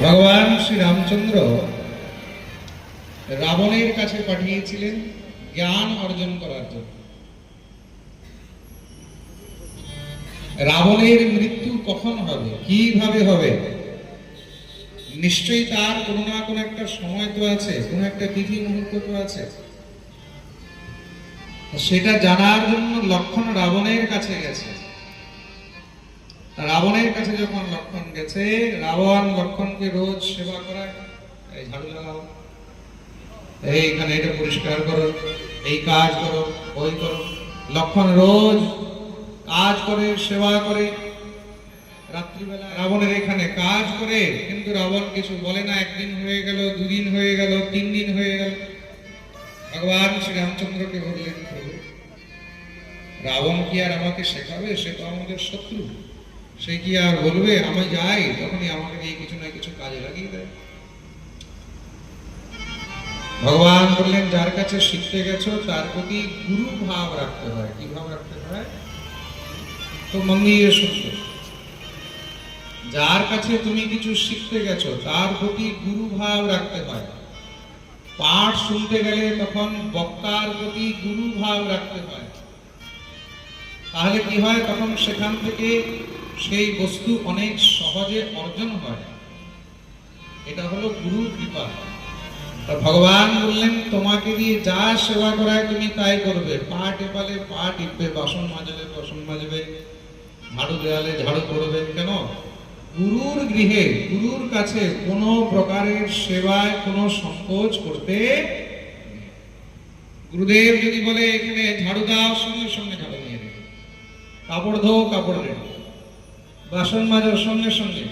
ভগবান শ্রী রামচন্দ্র রাবণের কাছে পাঠিয়েছিলেন জ্ঞান অর্জন করার জন্য। রাবণের মৃত্যু কখন হবে, কিভাবে হবে, নিশ্চয়ই তার কোনো না কোনো একটা সময় তো আছে, কোনো একটা তিথি মুহূর্ত তো আছে। সেটা জানার জন্য লক্ষণ রাবণের কাছে গেছে। রাবণের কাছে যখন লক্ষণ গেছে, রাবণ লক্ষণকে রোজ সেবা করায়, এই ঝাড়ু লাগাও, এইখানে এটা পরিষ্কার করো, এই কাজ করো, ওই করো। লক্ষণ রোজ কাজ করে, সেবা করে। রাত্রিবেলা রাবণের এখানে কাজ করে, কিন্তু রাবণ কিছু বলে না। একদিন হয়ে গেল, দুদিন হয়ে গেল, 3 দিন হয়ে গেল। ভগবান শ্রী রামচন্দ্রকে বললেন, প্রভু, রাবণ কি আর আমাকে শেখাবে? সে তো আমাদের শত্রু। সে কি আর বলবে আমি যাই, তখনই আমাকে এই কিছু না কিছু কাজে লাগিয়ে দেয়। ভগবান বললেন, যার কাছে শিখতে গেছো তার প্রতি গুরু ভাব রাখতে হয়। কি ভাব রাখতে হয়? তো মন দিয়ে শুনছো। যার কাছে তুমি কিছু শিখতে গেছো তার প্রতি গুরু ভাব রাখতে হয়। পাঠ শুনতে গেলে তখন বক্তার প্রতি গুরু ভাব রাখতে হয়। তাহলে কি হয়? তখন সেখান থেকে সেই বস্তু অনেক সহজে অর্জন হয়। এটা হলো গুরু কৃপা। ভগবান বললেন, তোমাকে দিয়ে যা সেবা করায় তুমি তাই করবে। পা টেপালে পা টিপবে, বাসন মাজলে বাসন মাজবে, ঝাড়ু দেওয়ালে ঝাড়ু করবে। কেন? গুরুর গৃহে, গুরুর কাছে কোনো প্রকারের সেবায় কোনো সংকোচ করতে নেই। গুরুদেব যদি বলে এখানে ঝাড়ু দাও, সঙ্গে সঙ্গে ঝাড়ু নিয়ে দেবে। কাপড় ধো, কাপড় রেডি। বাসন মাজার সঙ্গে সঙ্গে।